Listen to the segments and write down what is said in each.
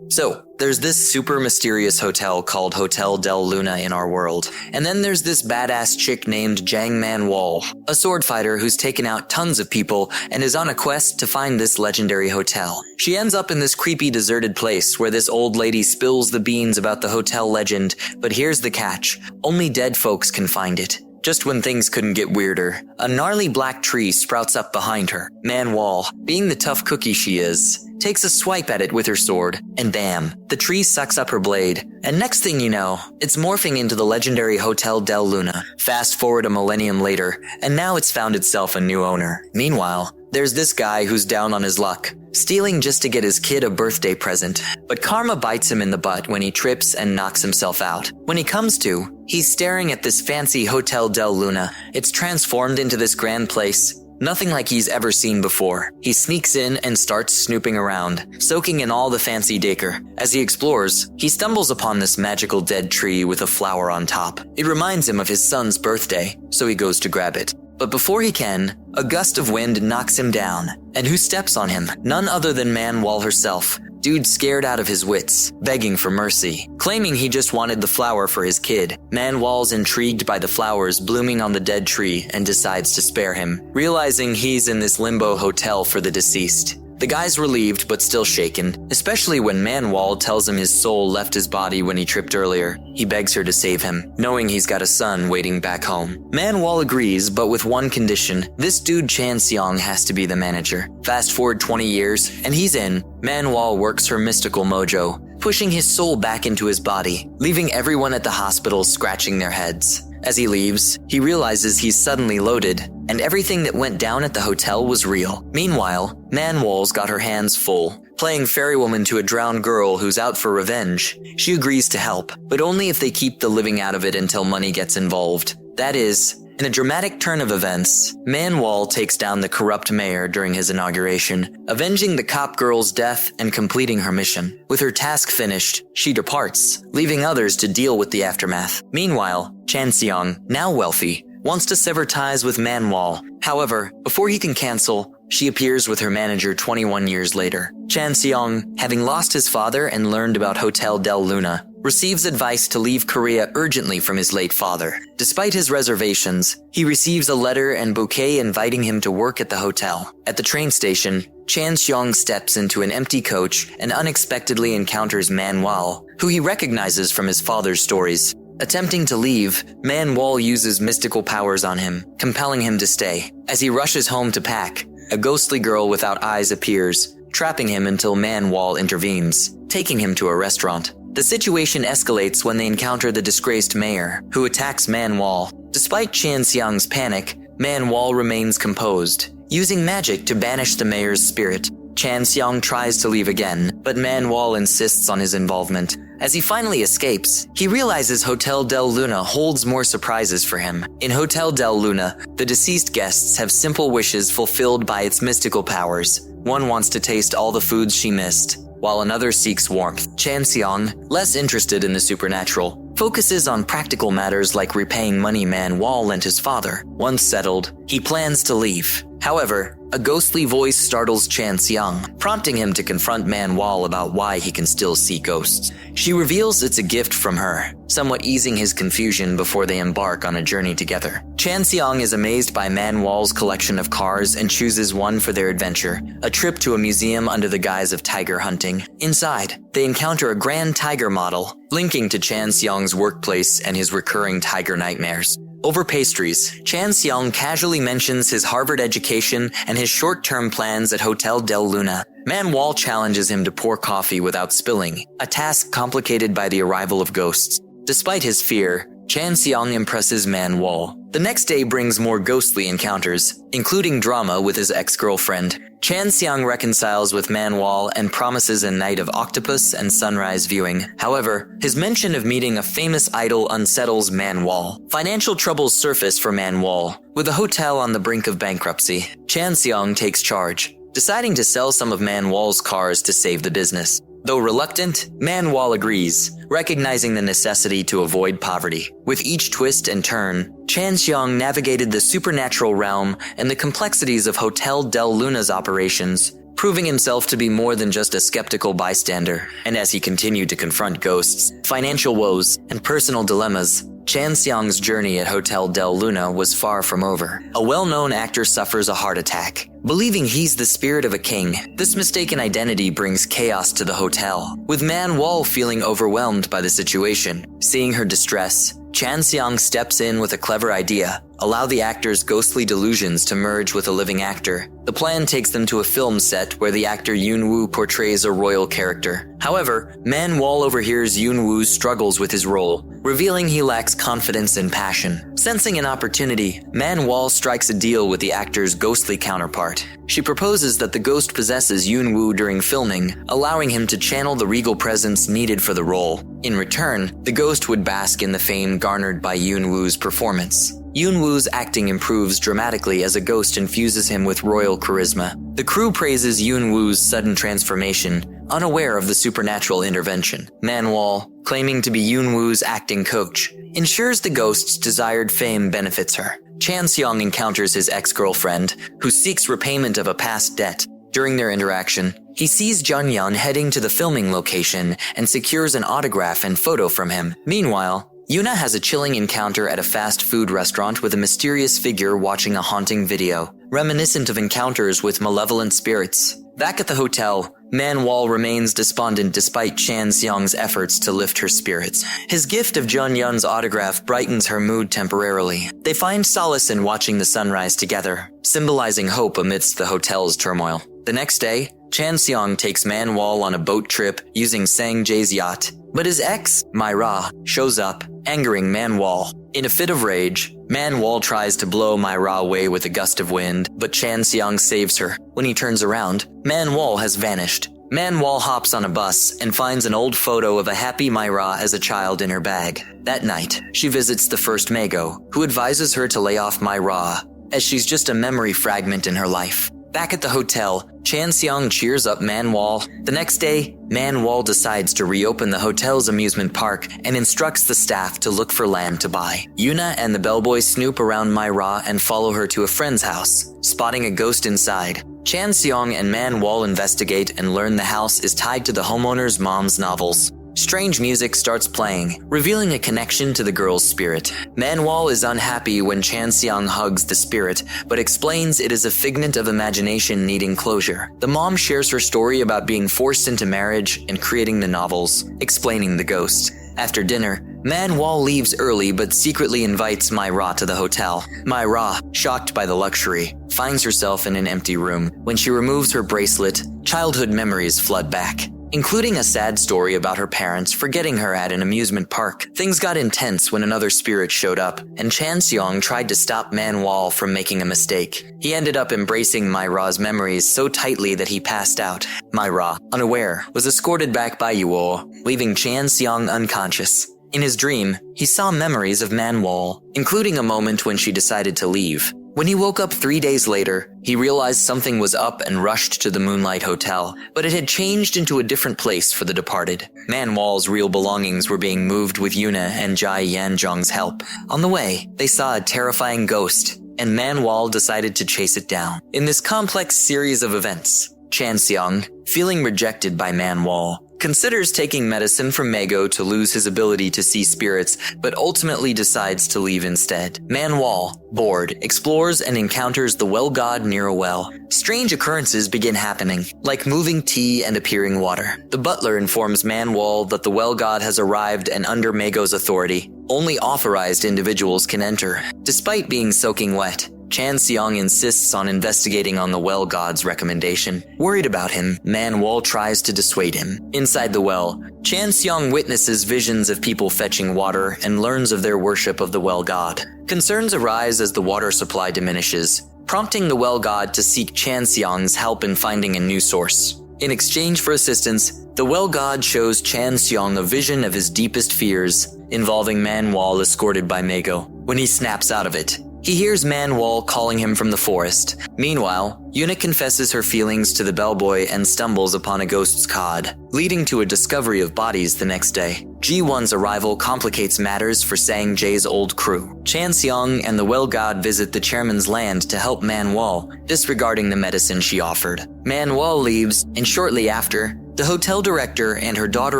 So, there's this super mysterious hotel called Hotel Del Luna in our world. And then there's this badass chick named Jang Man-wol, a sword fighter who's taken out tons of people and is on a quest to find this legendary hotel. She ends up in this creepy deserted place where this old lady spills the beans about the hotel legend, but here's the catch. Only dead folks can find it. Just when things couldn't get weirder, a gnarly black tree sprouts up behind her. Man-wol, being the tough cookie she is, takes a swipe at it with her sword, and bam, the tree sucks up her blade. And next thing you know, it's morphing into the legendary Hotel Del Luna. Fast forward a millennium later, and now it's found itself a new owner. Meanwhile, there's this guy who's down on his luck, stealing just to get his kid a birthday present. But karma bites him in the butt when he trips and knocks himself out. When he comes to, he's staring at this fancy Hotel Del Luna. It's transformed into this grand place. Nothing like he's ever seen before. He sneaks in and starts snooping around, soaking in all the fancy decor. As he explores, he stumbles upon this magical dead tree with a flower on top. It reminds him of his son's birthday, so he goes to grab it. But before he can, a gust of wind knocks him down. And who steps on him? None other than Man-wol herself. Dude scared out of his wits, begging for mercy, claiming he just wanted the flower for his kid. Man-wol's intrigued by the flowers blooming on the dead tree and decides to spare him, realizing he's in this limbo hotel for the deceased. The guy's relieved but still shaken, especially when Man-wol tells him his soul left his body when he tripped earlier. He begs her to save him, knowing he's got a son waiting back home. Man-wol agrees, but with one condition. This dude Chan-seong has to be the manager. Fast forward 20 years, and he's in. Man-wol works her mystical mojo, pushing his soul back into his body, leaving everyone at the hospital scratching their heads. As he leaves, he realizes he's suddenly loaded, and everything that went down at the hotel was real. Meanwhile, Man-wol's got her hands full, playing fairywoman to a drowned girl who's out for revenge. She agrees to help, but only if they keep the living out of it until money gets involved. That is, in a dramatic turn of events, Man-wol takes down the corrupt mayor during his inauguration, avenging the cop girl's death and completing her mission. With her task finished, she departs, leaving others to deal with the aftermath. Meanwhile, Chan-seong, now wealthy, wants to sever ties with Man-wol. However, before he can cancel, she appears with her manager 21 years later. Chan-seong, having lost his father and learned about Hotel Del Luna, receives advice to leave Korea urgently from his late father. Despite his reservations, he receives a letter and bouquet inviting him to work at the hotel. At the train station, Chan-seong steps into an empty coach and unexpectedly encounters Man-wol, who he recognizes from his father's stories. Attempting to leave, Man-wol uses mystical powers on him, compelling him to stay. As he rushes home to pack, a ghostly girl without eyes appears, trapping him until Man-wol intervenes, taking him to a restaurant. The situation escalates when they encounter the disgraced mayor, who attacks Man-wol. Despite Chan-seong's panic, Man-wol remains composed, using magic to banish the mayor's spirit. Chan-seong tries to leave again, but Man-wol insists on his involvement. As he finally escapes, he realizes Hotel Del Luna holds more surprises for him. In Hotel Del Luna, the deceased guests have simple wishes fulfilled by its mystical powers. One wants to taste all the foods she missed, while another seeks warmth. Chan-seong, less interested in the supernatural, focuses on practical matters like repaying money Man-wol lent his father. Once settled, he plans to leave. However, a ghostly voice startles Chan-seong, prompting him to confront Man-wol about why he can still see ghosts. She reveals it's a gift from her, somewhat easing his confusion before they embark on a journey together. Chan-seong is amazed by Man-wol's collection of cars and chooses one for their adventure, a trip to a museum under the guise of tiger hunting. Inside, they encounter a grand tiger model, linking to Chan-seong's workplace and his recurring tiger nightmares. Over pastries, Chan-seong casually mentions his Harvard education and his short-term plans at Hotel Del Luna. Man-wol challenges him to pour coffee without spilling, a task complicated by the arrival of ghosts. Despite his fear, Chan-seong impresses Man-wol. The next day brings more ghostly encounters, including drama with his ex-girlfriend. Chan-seong reconciles with Man-wol and promises a night of octopus and sunrise viewing. However, his mention of meeting a famous idol unsettles Man-wol. Financial troubles surface for Man-wol. With the hotel on the brink of bankruptcy, Chan-seong takes charge, deciding to sell some of Man-wol's cars to save the business. Though reluctant, Man-wol agrees, recognizing the necessity to avoid poverty. With each twist and turn, Chan-seong navigated the supernatural realm and the complexities of Hotel Del Luna's operations, proving himself to be more than just a skeptical bystander. And as he continued to confront ghosts, financial woes, and personal dilemmas, Chan-seong's journey at Hotel Del Luna was far from over. A well-known actor suffers a heart attack. Believing he's the spirit of a king, this mistaken identity brings chaos to the hotel, with Man Wall feeling overwhelmed by the situation. Seeing her distress, Chan-seong steps in with a clever idea: allow the actor's ghostly delusions to merge with a living actor. The plan takes them to a film set where the actor Yoon-woo portrays a royal character. However, Man Wall overhears Yoon-woo's struggles with his role, revealing he lacks confidence and passion. Sensing an opportunity, Man Wall strikes a deal with the actor's ghostly counterpart. She proposes that the ghost possesses Yoon-woo during filming, allowing him to channel the regal presence needed for the role. In return, the ghost would bask in the fame garnered by Yoon-woo's performance. Yoon-woo's acting improves dramatically as a ghost infuses him with royal charisma. The crew praises Yoon-woo's sudden transformation, unaware of the supernatural intervention. Man Wall, claiming to be Yoon-woo's acting coach, ensures the ghost's desired fame benefits her. Chan-seong encounters his ex-girlfriend, who seeks repayment of a past debt. During their interaction, he sees Jun-yeon heading to the filming location and secures an autograph and photo from him. Meanwhile, Yuna has a chilling encounter at a fast food restaurant with a mysterious figure watching a haunting video, reminiscent of encounters with malevolent spirits. Back at the hotel, Man Wall remains despondent despite Chan-seong's efforts to lift her spirits. His gift of Jun-yeon's autograph brightens her mood temporarily. They find solace in watching the sunrise together, symbolizing hope amidst the hotel's turmoil. The next day, Chan-seong takes Man Wall on a boat trip using Sang-jae's yacht, but his ex, Myra, shows up, angering Man Wall. In a fit of rage, Man Wall tries to blow Myra away with a gust of wind, but Chan-seong saves her. When he turns around, Man Wall has vanished. Man Wall hops on a bus and finds an old photo of a happy Myra as a child in her bag. That night, she visits the first Mago, who advises her to lay off Myra, as she's just a memory fragment in her life. Back at the hotel, Chan-seong cheers up Man Wall. The next day, Man Wall decides to reopen the hotel's amusement park and instructs the staff to look for land to buy. Yuna and the bellboy snoop around Myra and follow her to a friend's house, spotting a ghost inside. Chan-seong and Man Wall investigate and learn the house is tied to the homeowner's mom's novels. Strange music starts playing, revealing a connection to the girl's spirit. Man Wall is unhappy when Chan-seong hugs the spirit, but explains it is a figment of imagination needing closure. The mom shares her story about being forced into marriage and creating the novels, explaining the ghost. After dinner, Man Wall leaves early but secretly invites Myra to the hotel. Myra, shocked by the luxury, finds herself in an empty room. When she removes her bracelet, childhood memories flood back, including a sad story about her parents forgetting her at an amusement park. Things got intense when another spirit showed up, and Chan-seong tried to stop Man Wall from making a mistake. He ended up embracing Myra's memories so tightly that he passed out. Myra, unaware, was escorted back by Yuo, leaving Chan-seong unconscious. In his dream, he saw memories of Man Wall, including a moment when she decided to leave. When he woke up 3 days later, he realized something was up and rushed to the Moonlight Hotel, but it had changed into a different place for the departed. Man Wall's real belongings were being moved with Yuna and Jai Yanjong's help. On the way, they saw a terrifying ghost, and Man Wall decided to chase it down. In this complex series of events, Chan-seong, feeling rejected by Man Wall, considers taking medicine from Mago to lose his ability to see spirits, but ultimately decides to leave instead. Man Wall, bored, explores and encounters the well god near a well. Strange occurrences begin happening, like moving tea and appearing water. The butler informs Man Wall that the well god has arrived and under Mago's authority, only authorized individuals can enter. Despite being soaking wet, Chan-seong insists on investigating on the well god's recommendation. Worried about him, Man Wall tries to dissuade him. Inside the well, Chan-seong witnesses visions of people fetching water and learns of their worship of the well god. Concerns arise as the water supply diminishes, prompting the well god to seek Chan-seong's help in finding a new source. In exchange for assistance, the well god shows Chan-seong a vision of his deepest fears, involving Man Wall escorted by Mago. When he snaps out of it, he hears Man Wall calling him from the forest. Meanwhile, Yuna confesses her feelings to the bellboy and stumbles upon a ghost's cod, leading to a discovery of bodies the next day. Ji-won's arrival complicates matters for Sang-jae's old crew. Chan-seong and the well god visit the chairman's land to help Man Wall, disregarding the medicine she offered. Man Wall leaves, and shortly after, the hotel director and her daughter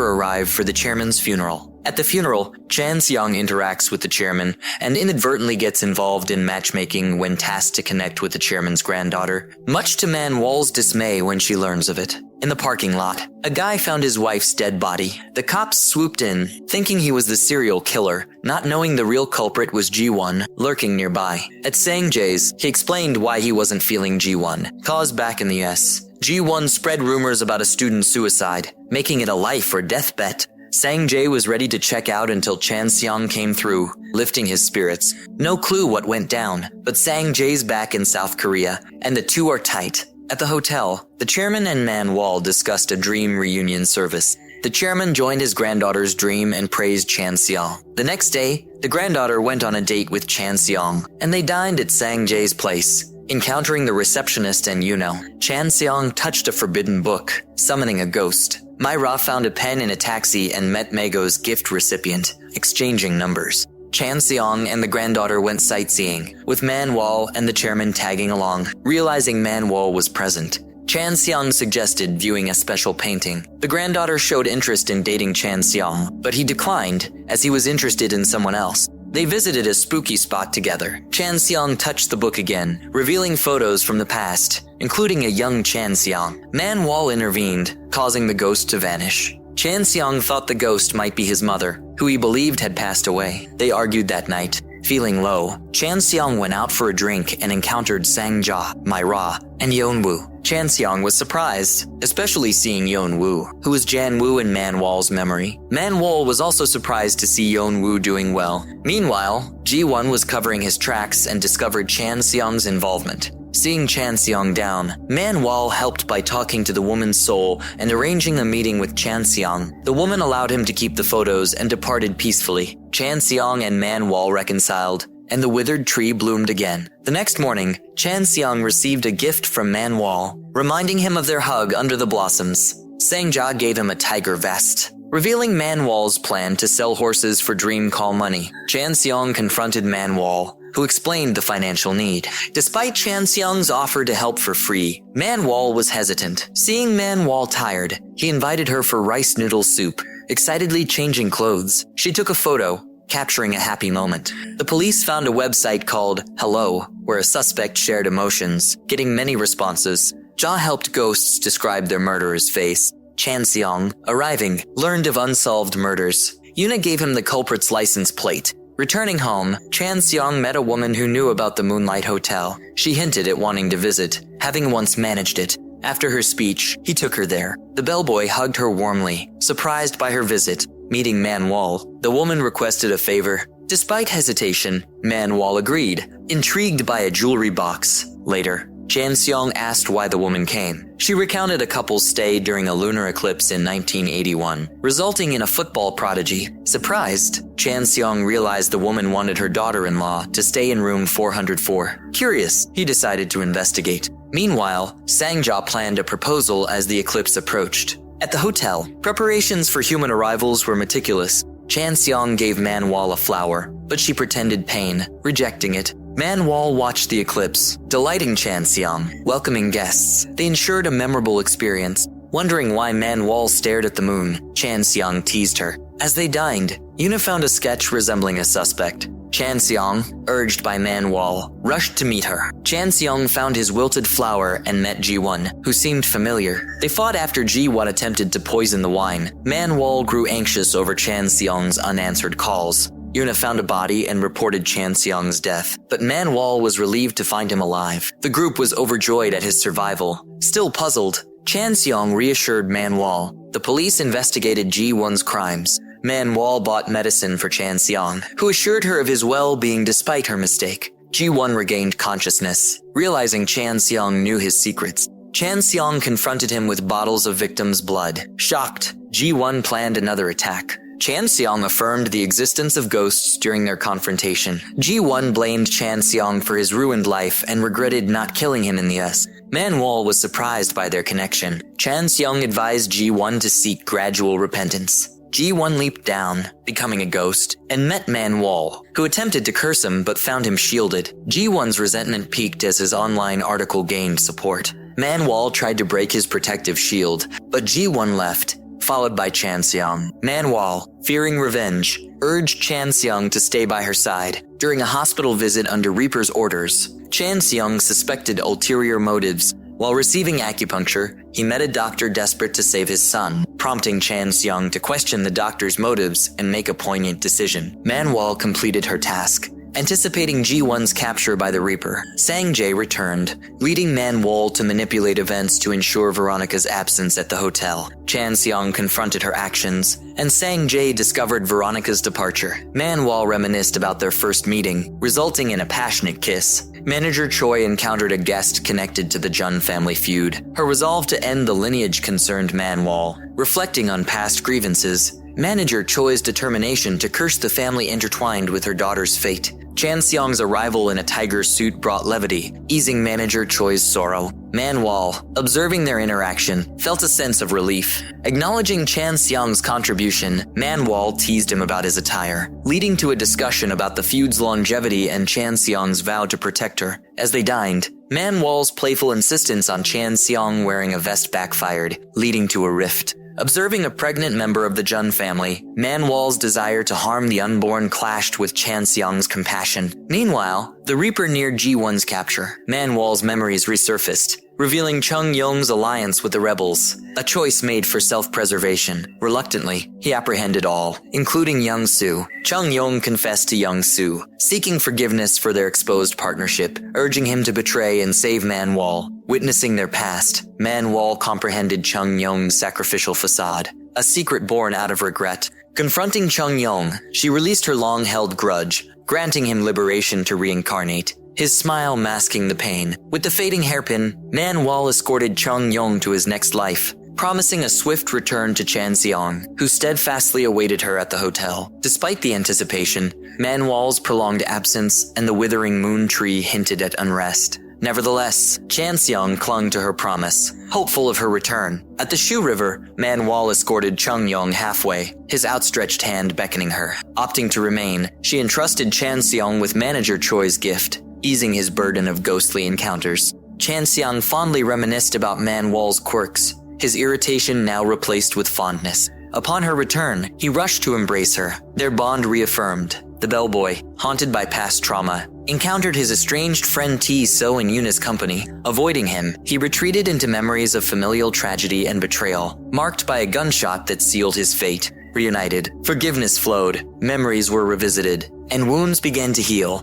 arrive for the chairman's funeral. At the funeral, Chan-seong interacts with the chairman and inadvertently gets involved in matchmaking when tasked to connect with the chairman's granddaughter, much to Man Wall's dismay when she learns of it. In the parking lot, a guy found his wife's dead body. The cops swooped in, thinking he was the serial killer, not knowing the real culprit was Ji-won, lurking nearby. At Sang-jae's, he explained why he wasn't feeling Ji-won. Cause back in the US, Ji-won spread rumors about a student's suicide, making it a life or death bet. Sang-jae was ready to check out until Chan-seong came through, lifting his spirits. No clue what went down, but Sang-jae's back in South Korea, and the two are tight. At the hotel, the chairman and Man Wall discussed a dream reunion service. The chairman joined his granddaughter's dream and praised Chan-seong. The next day, the granddaughter went on a date with Chan-seong, and they dined at Sang-jae's place. Encountering the receptionist and Yuno, Chan-seong touched a forbidden book, summoning a ghost. Myra found a pen in a taxi and met Mago's gift recipient, exchanging numbers. Chan-seong and the granddaughter went sightseeing, with Man Wall and the chairman tagging along, realizing Man Wall was present. Chan-seong suggested viewing a special painting. The granddaughter showed interest in dating Chan-seong, but he declined, as he was interested in someone else. They visited a spooky spot together. Chan-seong touched the book again, revealing photos from the past, including a young Chan-seong. Man Wall intervened, causing the ghost to vanish. Chan-seong thought the ghost might be his mother, who he believed had passed away. They argued that night. Feeling low, Chan-seong went out for a drink and encountered Sang-ja, Myra, and Yeon-woo. Chan-seong was surprised, especially seeing Yeon-woo, who was Jan-woo in Man Wall's memory. Man Wall was also surprised to see Yeon-woo doing well. Meanwhile, Ji-won was covering his tracks and discovered Chan-seong's involvement. Seeing Chan-seong down, Man Wall helped by talking to the woman's soul and arranging a meeting with Chan-seong. The woman allowed him to keep the photos and departed peacefully. Chan-seong and Man Wall reconciled, and the withered tree bloomed again. The next morning, Chan-seong received a gift from Man Wall, reminding him of their hug under the blossoms. Sang-ja gave him a tiger vest, revealing Man Wall's plan to sell horses for dream call money. Chan-seong confronted Man Wall, who explained the financial need. Despite Chan-seong's offer to help for free, Man Wall was hesitant. Seeing Man Wall tired, he invited her for rice noodle soup, excitedly changing clothes. She took a photo, capturing a happy moment. The police found a website called Hello, where a suspect shared emotions, getting many responses. Ja helped ghosts describe their murderer's face. Chan-seong, arriving, learned of unsolved murders. Yuna gave him the culprit's license plate. Returning home, Chan-seong met a woman who knew about the Moonlight Hotel. She hinted at wanting to visit, having once managed it. After her speech, he took her there. The bellboy hugged her warmly, surprised by her visit. Meeting Man Wall, the woman requested a favor. Despite hesitation, Man Wall agreed, intrigued by a jewelry box. Later, Chan-seong asked why the woman came. She recounted a couple's stay during a lunar eclipse in 1981, resulting in a football prodigy. Surprised, Chan-seong realized the woman wanted her daughter-in-law to stay in room 404. Curious, he decided to investigate. Meanwhile, Sang-ja planned a proposal as the eclipse approached. At the hotel, preparations for human arrivals were meticulous. Chan-seong gave Man Wall a flower, but she pretended pain, rejecting it. Man Wall watched the eclipse, delighting Chan-seong, welcoming guests. They ensured a memorable experience. Wondering why Man Wall stared at the moon, Chan-seong teased her. As they dined, Yuna found a sketch resembling a suspect. Chan-seong, urged by Man Wall, rushed to meet her. Chan-seong found his wilted flower and met Ji-won, who seemed familiar. They fought after Ji-won attempted to poison the wine. Man Wall grew anxious over Chan-seong's unanswered calls. Yuna found a body and reported Chan-seong's death, but Man Wall was relieved to find him alive. The group was overjoyed at his survival. Still puzzled, Chan-seong reassured Man Wall. The police investigated Ji-won's crimes. Man Wall bought medicine for Chan-seong, who assured her of his well-being despite her mistake. Ji-won regained consciousness, realizing Chan-seong knew his secrets. Chan-seong confronted him with bottles of victims' blood. Shocked, Ji-won planned another attack. Chan-seong affirmed the existence of ghosts during their confrontation. Ji-won blamed Chan-seong for his ruined life and regretted not killing him in the US. Man Wall was surprised by their connection. Chan-seong advised Ji-won to seek gradual repentance. Ji-won leaped down, becoming a ghost, and met Man Wall, who attempted to curse him but found him shielded. Ji-won's resentment peaked as his online article gained support. Man Wall tried to break his protective shield, but Ji-won left, followed by Chan-seong. Man Wall, fearing revenge, urged Chan-seong to stay by her side. During a hospital visit under Reaper's orders, Chan-seong suspected ulterior motives. While receiving acupuncture, he met a doctor desperate to save his son, prompting Chan-seong to question the doctor's motives and make a poignant decision. Man Wall completed her task. Anticipating Ji-won's capture by the Reaper, Sang-jae returned, leading Man Wall to manipulate events to ensure Veronica's absence at the hotel. Chan-seong confronted her actions, and Sang-jae discovered Veronica's departure. Man Wall reminisced about their first meeting, resulting in a passionate kiss. Manager Choi encountered a guest connected to the Jun family feud. Her resolve to end the lineage concerned Man Wall. Reflecting on past grievances, Manager Choi's determination to curse the family intertwined with her daughter's fate. Chan-seong's arrival in a tiger suit brought levity, easing Manager Choi's sorrow. Man Wall, observing their interaction, felt a sense of relief. Acknowledging Chan-seong's contribution, Man Wall teased him about his attire, leading to a discussion about the feud's longevity and Chan-seong's vow to protect her. As they dined, Man Wall's playful insistence on Chan-seong wearing a vest backfired, leading to a rift. Observing a pregnant member of the Jun family, Man Wall's desire to harm the unborn clashed with Chan-seong's compassion. Meanwhile, the Reaper neared Ji-won's capture. Man Wall's memories resurfaced, revealing Chung Yong's alliance with the rebels, a choice made for self-preservation. Reluctantly, he apprehended all, including Young Soo. Chung Yong confessed to Young Soo, seeking forgiveness for their exposed partnership, urging him to betray and save Man Wall. Witnessing their past, Man Wall comprehended Chung Yong's sacrificial facade, a secret born out of regret. Confronting Chung Yong, she released her long-held grudge, granting him liberation to reincarnate, his smile masking the pain. With the fading hairpin, Man Wall escorted Chung Yong to his next life, promising a swift return to Chan-seong, who steadfastly awaited her at the hotel. Despite the anticipation, Man Wall's prolonged absence and the withering moon tree hinted at unrest. Nevertheless, Chan-seong clung to her promise, hopeful of her return. At the Shu River, Man Wall escorted Chung Yong halfway, his outstretched hand beckoning her. Opting to remain, she entrusted Chan-seong with Manager Choi's gift, easing his burden of ghostly encounters. Chan-seong fondly reminisced about Man Wall's quirks, his irritation now replaced with fondness. Upon her return, he rushed to embrace her, their bond reaffirmed. The bellboy, haunted by past trauma, encountered his estranged friend T-so in Yuna's company. Avoiding him, he retreated into memories of familial tragedy and betrayal, marked by a gunshot that sealed his fate. Reunited, forgiveness flowed, memories were revisited, and wounds began to heal.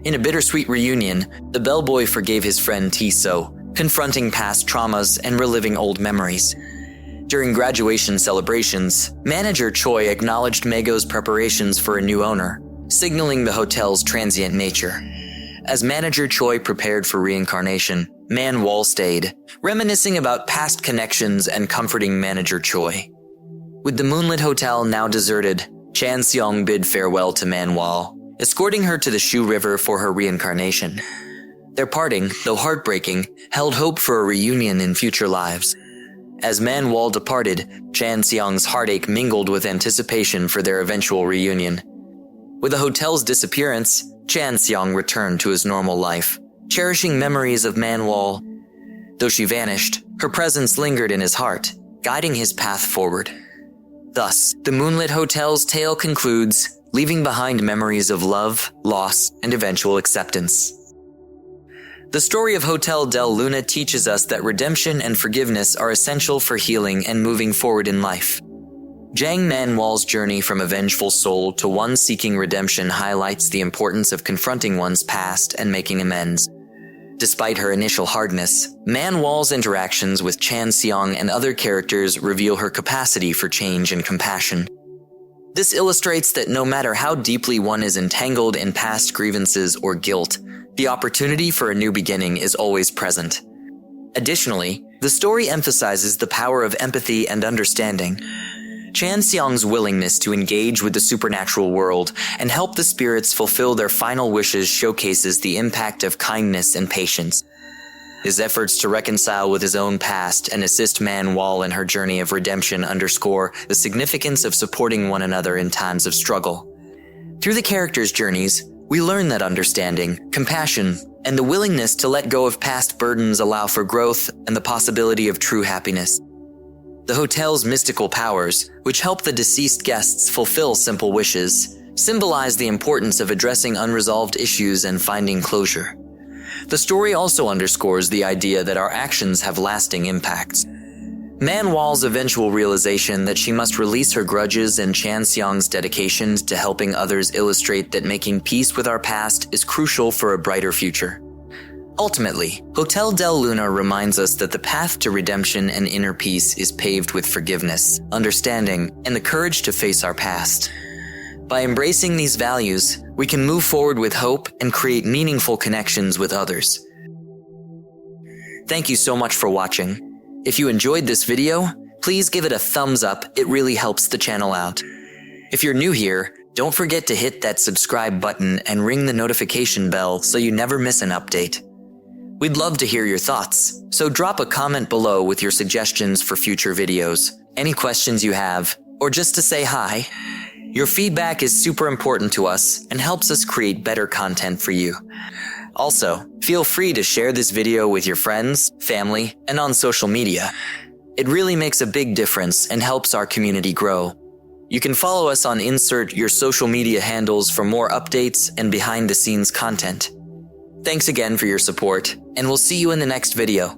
In a bittersweet reunion, the bellboy forgave his friend T-so, confronting past traumas and reliving old memories. During graduation celebrations, Manager Choi acknowledged Mago's preparations for a new owner, signaling the hotel's transient nature. As Manager Choi prepared for reincarnation, Man Wall stayed, reminiscing about past connections and comforting Manager Choi. With the moonlit hotel now deserted, Chan-seong bid farewell to Man Wall, escorting her to the Shu River for her reincarnation. Their parting, though heartbreaking, held hope for a reunion in future lives. As Man Wall departed, Chan-seong's heartache mingled with anticipation for their eventual reunion. With the hotel's disappearance, Chan-seong returned to his normal life, cherishing memories of Man Wall. Though she vanished, her presence lingered in his heart, guiding his path forward. Thus, the moonlit hotel's tale concludes, leaving behind memories of love, loss, and eventual acceptance. The story of Hotel del Luna teaches us that redemption and forgiveness are essential for healing and moving forward in life. Jang Man-wall's journey from a vengeful soul to one seeking redemption highlights the importance of confronting one's past and making amends. Despite her initial hardness, Man-wall's interactions with Chan-seong and other characters reveal her capacity for change and compassion. This illustrates that no matter how deeply one is entangled in past grievances or guilt, the opportunity for a new beginning is always present. Additionally, the story emphasizes the power of empathy and understanding. Chan-seong's willingness to engage with the supernatural world and help the spirits fulfill their final wishes showcases the impact of kindness and patience. His efforts to reconcile with his own past and assist Man Wall in her journey of redemption underscore the significance of supporting one another in times of struggle. Through the characters' journeys, We learn that understanding, compassion, and the willingness to let go of past burdens allow for growth and the possibility of true happiness. The hotel's mystical powers, which help the deceased guests fulfill simple wishes, symbolize the importance of addressing unresolved issues and finding closure. The story also underscores the idea that our actions have lasting impacts. Man Wall's eventual realization that she must release her grudges and Chan-seong's dedication to helping others illustrate that making peace with our past is crucial for a brighter future. Ultimately, Hotel del Luna reminds us that the path to redemption and inner peace is paved with forgiveness, understanding, and the courage to face our past. By embracing these values, we can move forward with hope and create meaningful connections with others. Thank you so much for watching. If you enjoyed this video, please give it a thumbs up, it really helps the channel out. If you're new here, don't forget to hit that subscribe button and ring the notification bell so you never miss an update. We'd love to hear your thoughts, so drop a comment below with your suggestions for future videos, any questions you have, or just to say hi. Your feedback is super important to us and helps us create better content for you. Also, feel free to share this video with your friends, family, and on social media. It really makes a big difference and helps our community grow. You can follow us on Insert your social media handles for more updates and behind-the-scenes content. Thanks again for your support, and we'll see you in the next video.